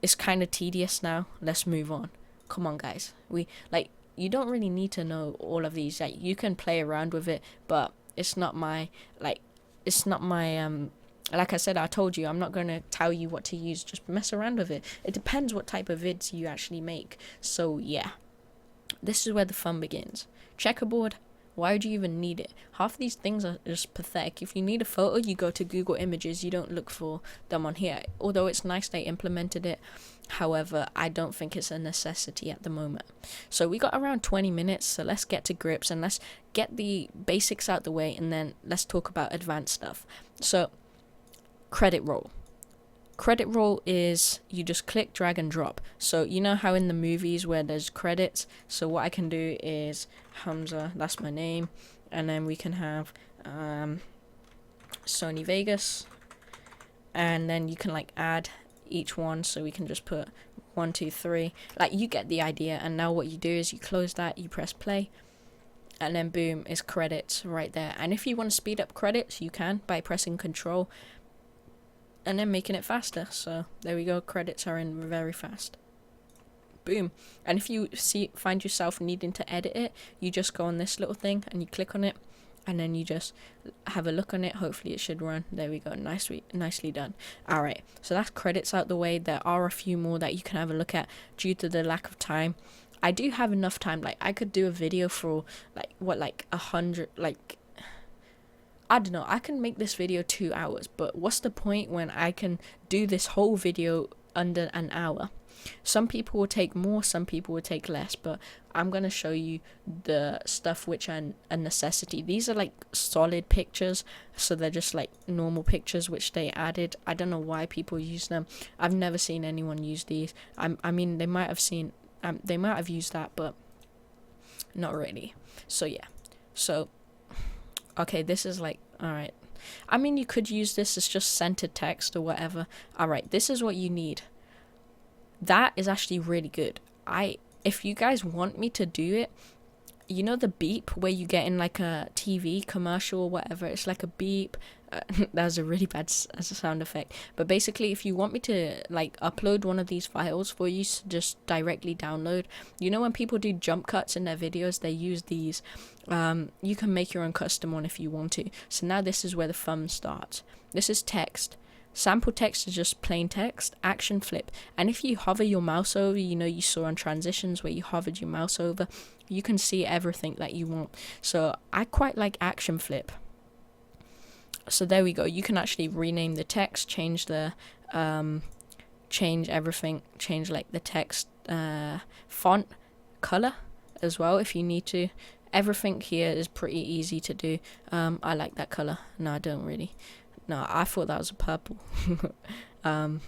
it's kind of tedious now. Let's move on. Come on, guys. You don't really need to know all of these. Like, you can play around with it, but it's not my, like I said, I told you, I'm not going to tell you what to use. Just mess around with it. It depends what type of vids you actually make. So, yeah. This is where the fun begins. Checkerboard. Why would you even need it? Half of these things are just pathetic. If you need a photo, you go to Google Images. You don't look for them on here. Although it's nice they implemented it. However, I don't think it's a necessity at the moment. So we got around 20 minutes. So let's get to grips and let's get the basics out the way. And then let's talk about advanced stuff. So credit roll. Credit roll is you just click, drag and drop. So you know how in the movies where there's credits, so what I can do is Hamza, that's my name, and then we can have Sony Vegas, and then you can like add each one, so we can just put 1 2 3, like, you get the idea. And now what you do is you close that, you press play, and then boom, is credits right there. And if you want to speed up credits, you can by pressing control and then making it faster. So there we go, credits are in very fast. Boom. And if you find yourself needing to edit it, you just go on this little thing and you click on it, and then you just have a look on it. Hopefully it should run. There we go, nicely done. All right, so that's credits out the way. There are a few more that you can have a look at due to the lack of time. I do have enough time. Like, I could do a video for like 100, like, I don't know, I can make this video 2 hours, but what's the point when I can do this whole video under an hour? Some people will take more, some people will take less, but I'm going to show you the stuff which are a necessity. These are like solid pictures, so they're just like normal pictures which they added. I don't know why people use them. I've never seen anyone use these. I mean, they might have used that, but not really. So yeah. So okay, this is like, alright. I mean, you could use this as just centered text or whatever. Alright, this is what you need. That is actually really good. If you guys want me to do it, you know the beep where you get in like a TV commercial or whatever? It's like a beep. That was a really bad sound effect. But basically, if you want me to like upload one of these files for you to just directly download, you know when people do jump cuts in their videos, they use these. You can make your own custom one if you want to. So now this is where the fun starts. This is text. Sample text is just plain text. Action flip. And if you hover your mouse over, you know you saw on transitions where you hovered your mouse over, you can see everything that you want. So I quite like action flip. So there we go. You can actually rename the text, change the change everything, change like the text font color as well if you need to. Everything here is pretty easy to do. I like that color. No, I don't really. No, I thought that was a purple. Yeah,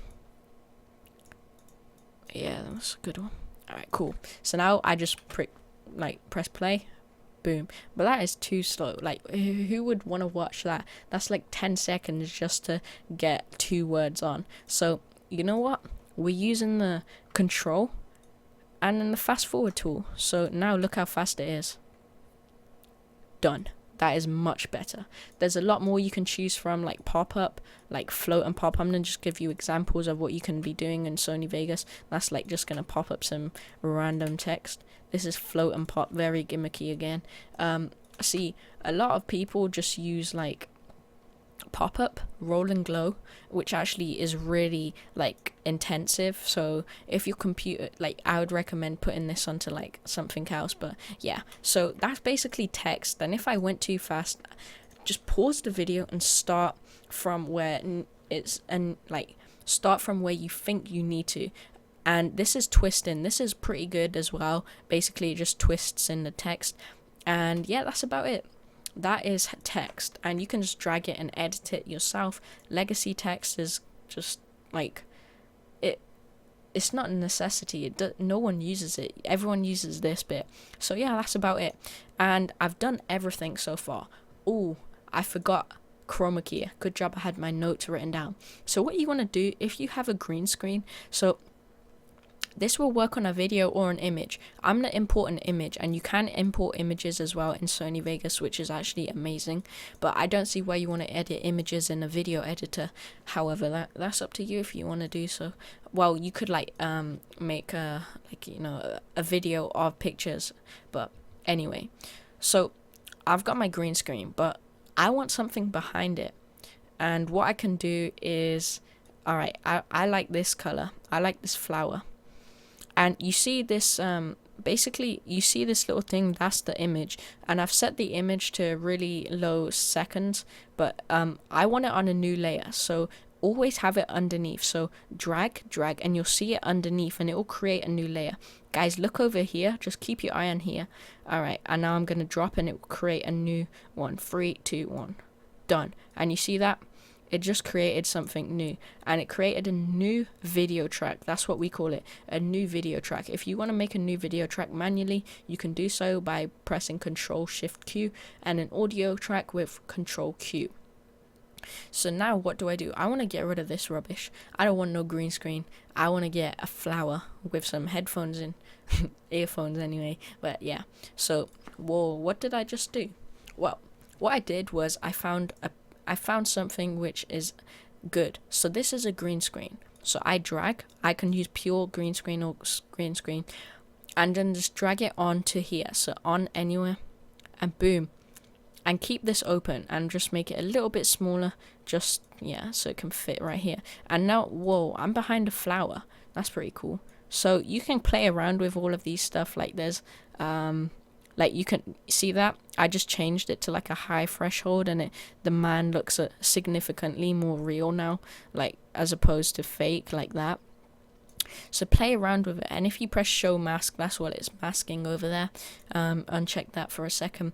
that was a good one. Alright, cool. So now I just press play. Boom. But that is too slow. Like, who would want to watch that? That's like 10 seconds just to get 2 words on. So, you know what? We're using the control and then the fast forward tool. So now look how fast it is. Done. That is much better. There's a lot more you can choose from, like pop-up, like float and pop. I'm going to just give you examples of what you can be doing in Sony Vegas. That's like just going to pop up some random text. This is float and pop, very gimmicky again. See, a lot of people just use like pop-up, roll and glow, which actually is really like intensive. So if your computer, like, I would recommend putting this onto like something else. But yeah, so that's basically text. And if I went too fast, just pause the video and start from where it's, and like start from where you think you need to. And this is twisting. This is pretty good as well. Basically, it just twists in the text. And yeah, that's about it. That is text, and you can just drag it and edit it yourself. Legacy text is just like it's not a necessity. No one uses it. Everyone uses this bit. So yeah, that's about it. And I've done everything so far. Oh, I forgot chroma key. Good job, I had my notes written down. So what you want to do, if you have a green screen, so this will work on a video or an image. I'm going to import an image, and you can import images as well in Sony Vegas, which is actually amazing. But I don't see why you want to edit images in a video editor. However, that's up to you if you want to do so. Well, you could like make a video of pictures. But anyway, so I've got my green screen, but I want something behind it. And what I can do is, all right, I like this color. I like this flower. And you see this, basically, you see this little thing, that's the image. And I've set the image to really low seconds, but I want it on a new layer. So always have it underneath. So drag, and you'll see it underneath, and it will create a new layer. Guys, look over here. Just keep your eye on here. All right, and now I'm going to drop, and it will create a new one. 3, 2, 1. Done. And you see that? It just created something new, and it created a new video track. That's what we call it, a new video track. If you want to make a new video track manually, you can do so by pressing Control-Shift-Q, and an audio track with Control-Q. So now what do? I want to get rid of this rubbish. I don't want no green screen. I want to get a flower with some headphones in, earphones anyway. But yeah, so whoa, what did I just do? Well, what I did was I found something which is good. So this is a green screen. So I can use pure green screen or green screen, and then just drag it onto here. So on anywhere, and boom. And keep this open and just make it a little bit smaller, just, yeah, so it can fit right here. And now, whoa, I'm behind a flower. That's pretty cool. So you can play around with all of these stuff. Like there's, like you can see that I just changed it to like a high threshold, and the man looks significantly more real now, like as opposed to fake like that. So play around with it, and if you press show mask, that's what it's masking over there. Uncheck that for a second.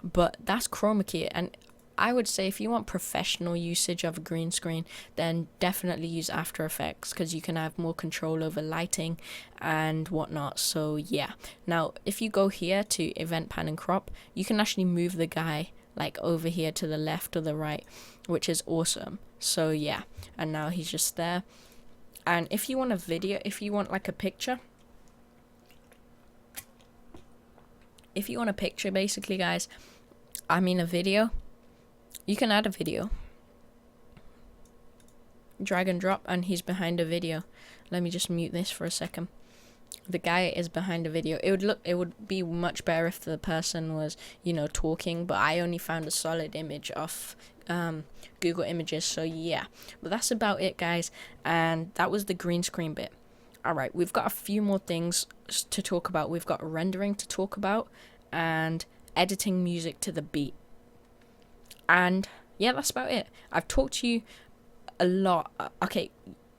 But that's chroma key, and I would say if you want professional usage of a green screen, then definitely use After Effects, because you can have more control over lighting and whatnot. So yeah, now if you go here to event pan and crop, you can actually move the guy like over here to the left or the right, which is awesome. So yeah, and now he's just there. And if you want a video, if you want like a picture, basically, guys, I mean a video, you can add a video. Drag and drop, and he's behind a video. Let me just mute this for a second. The guy is behind a video. It would be much better if the person was, talking, but I only found a solid image off Google Images, so yeah. But that's about it, guys, and that was the green screen bit. Alright, we've got a few more things to talk about. We've got rendering to talk about, and editing music to the beat. And yeah, that's about it. I've talked to you a lot. Okay,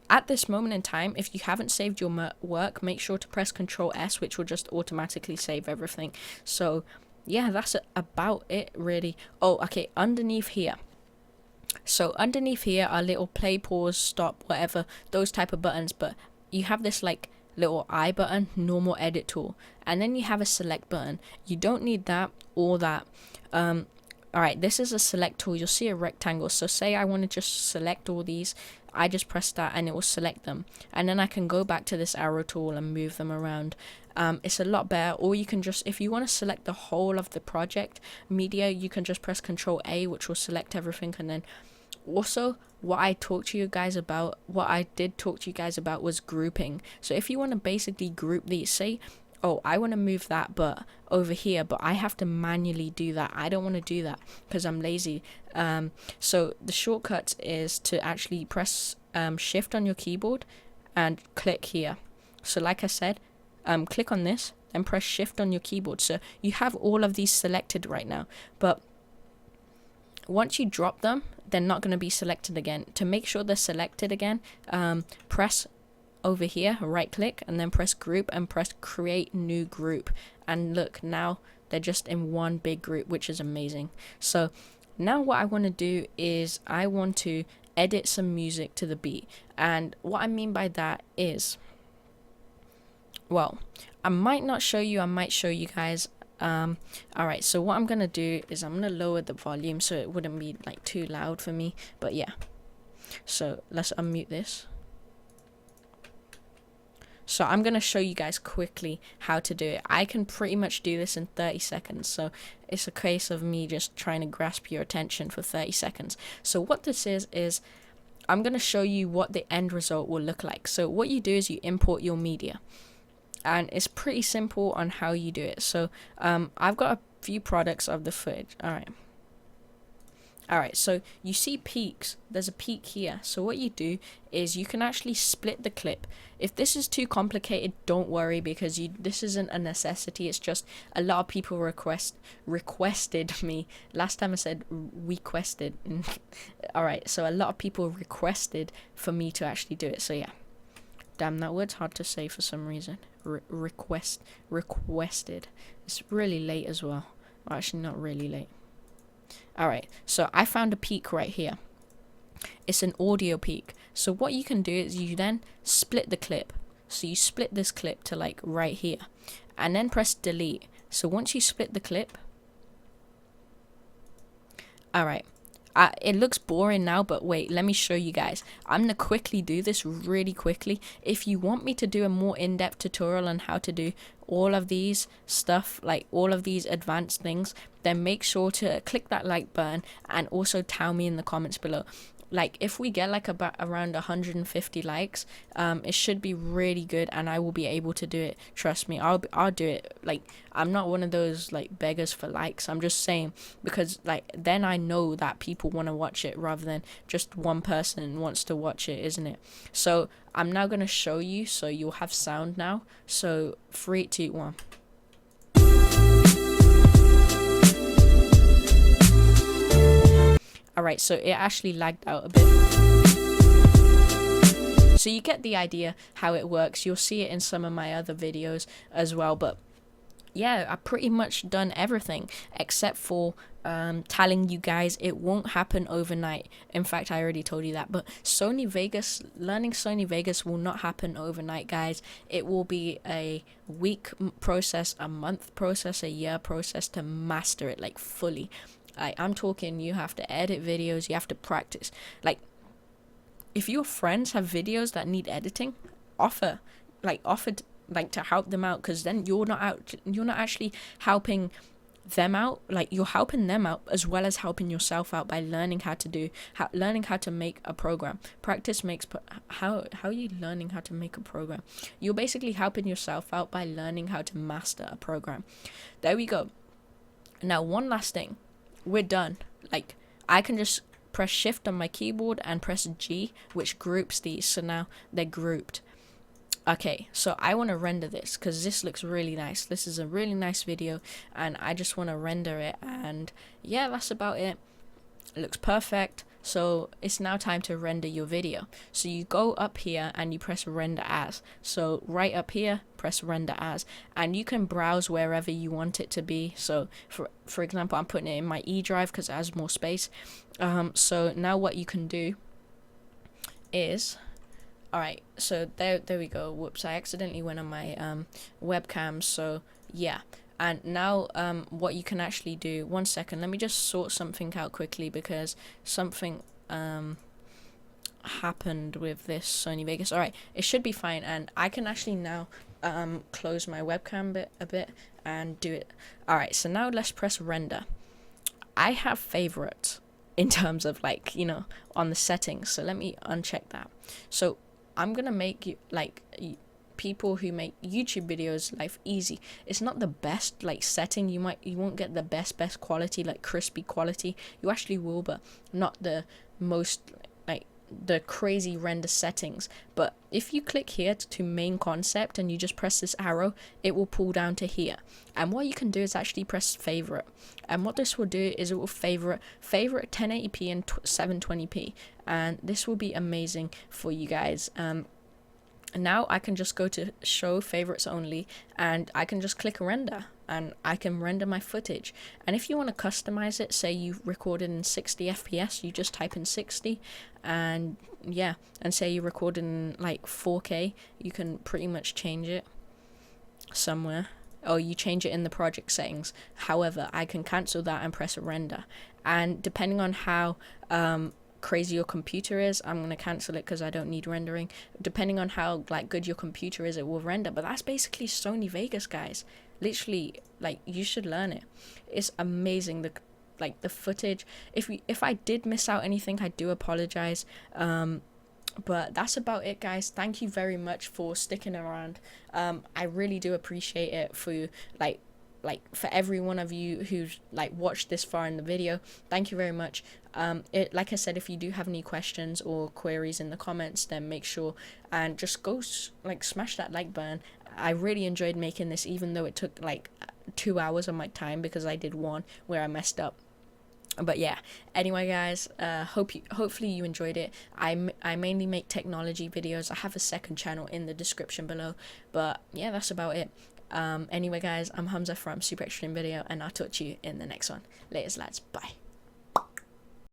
at this moment in time, if you haven't saved your work, make sure to press Control-S, which will just automatically save everything. So yeah, that's about it, really. Oh, okay, underneath here. So underneath here are little play, pause, stop, whatever, those type of buttons, but you have this like little I button, normal edit tool, and then you have a select button. You don't need that or that. Alright, this is a select tool. You'll see a rectangle. So say I want to just select all these, I just press that and it will select them, and then I can go back to this arrow tool and move them around. It's a lot better. Or you can just, if you want to select the whole of the project media, you can just press Control-A, which will select everything. And then also, what I did talk to you guys about was grouping. So if you want to basically group these, say, oh, I want to move that but over here, but I have to manually do that. I don't want to do that because I'm lazy. So the shortcut is to actually press shift on your keyboard and click here. So like I said, click on this and press shift on your keyboard. So you have all of these selected right now, but once you drop them, they're not going to be selected again. To make sure they're selected again, press over here, right click, and then press group and press create new group. And look, now they're just in one big group, which is amazing. So now what I want to do is I want to edit some music to the beat. And what I mean by that is, well, I might not show you, I might show you guys. Alright, so what I'm gonna do is I'm gonna lower the volume so it wouldn't be like too loud for me. But yeah, so let's unmute this. So I'm going to show you guys quickly how to do it. I can pretty much do this in 30 seconds. So it's a case of me just trying to grasp your attention for 30 seconds. So what this is I'm going to show you what the end result will look like. So what you do is you import your media. And it's pretty simple on how you do it. So I've got a few products of the footage. Alright, so you see peaks. There's a peak here. So what you do is you can actually split the clip. If this is too complicated, don't worry, because this isn't a necessity. It's just a lot of people requested me. Last time I said requested. Alright, so a lot of people requested for me to actually do it. So yeah. Damn, that word's hard to say for some reason. Requested. It's really late as well. Well, actually not really late. Alright, so I found a peak right here. It's an audio peak. So what you can do is you then split the clip. So you split this clip to like right here. And then press delete. So once you split the clip. Alright. It looks boring now, but wait, let me show you guys. I'm going to quickly do this really quickly. If you want me to do a more in-depth tutorial on how to do all of these stuff, like all of these advanced things, then make sure to click that like button and also tell me in the comments below. Like if we get like about around 150 likes, it should be really good and I will be able to do it. Trust me, I'll do it. Like I'm not one of those like beggars for likes. I'm just saying, because like then I know that people want to watch it rather than just one person wants to watch it, isn't it? So I'm now going to show you, so you'll have sound now. So 3, 2, 1. Alright, so it actually lagged out a bit. So you get the idea how it works. You'll see it in some of my other videos as well. But yeah, I've pretty much done everything except for telling you guys it won't happen overnight. In fact, I already told you that. But Sony Vegas, learning Sony Vegas will not happen overnight, guys. It will be a week process, a month process, a year process to master it like fully. Like I'm talking, you have to edit videos, you have to practice. Like if your friends have videos that need editing, offer to help them out, because then you're not actually helping them out. Like you're helping them out as well as helping yourself out by learning how to make a program. Practice makes how are you learning how to make a program? You're basically helping yourself out by learning how to master a program. There we go. Now one last thing. We're done. Like I can just press shift on my keyboard and press G, which groups these. So now they're grouped. Okay, so I want to render this because this looks really nice. This is a really nice video and I just want to render it, and yeah, that's about it. It looks perfect. So it's now time to render your video. So you go up here and you press render as. So right up here, press render as, and you can browse wherever you want it to be. So for example, I'm putting it in my E drive because it has more space. So now what you can do is, alright, so there we go. Whoops, I accidentally went on my webcam. So yeah. And now what you can actually do, 1 second, let me just sort something out quickly because something happened with this Sony Vegas. Alright, it should be fine, and I can actually now close my webcam a bit and do it. Alright, so now let's press render. I have favorites in terms of like, you know, on the settings, so let me uncheck that. So I'm gonna make you like people who make YouTube videos life easy. It's not the best like setting. You won't get the best quality, like crispy quality. You actually will, but not the most like the crazy render settings. But if you click here to main concept and you just press this arrow, it will pull down to here. And what you can do is actually press favorite, and what this will do is it will favorite 1080p and 720p, and this will be amazing for you guys. Now I can just go to show favorites only, and I can just click render, and I can render my footage. And if you want to customize it, say you recorded in 60 FPS, you just type in 60, and yeah, and say you recorded in like 4K, you can pretty much change it somewhere, or you change it in the project settings. However, I can cancel that and press render, and depending on how crazy your computer is, I'm gonna cancel it because I don't need rendering. Depending on how like good your computer is, it will render. But that's basically Sony Vegas, guys. Literally, like, you should learn it. It's amazing. The footage. If I did miss out anything, I do apologize. But that's about it, guys. Thank you very much for sticking around. I really do appreciate it for for every one of you who's like watched this far in the video. Thank you very much. Like I said, if you do have any questions or queries in the comments, then make sure and just go smash that like button. I really enjoyed making this, even though it took like 2 hours of my time because I did one where I messed up. But yeah, anyway, guys, hopefully you enjoyed it. I mainly make technology videos. I have a second channel in the description below, but yeah, that's about it. Anyway, guys, I'm Hamza from Super Extreme Video, and I'll talk to you in the next one. Laters, lads. Bye.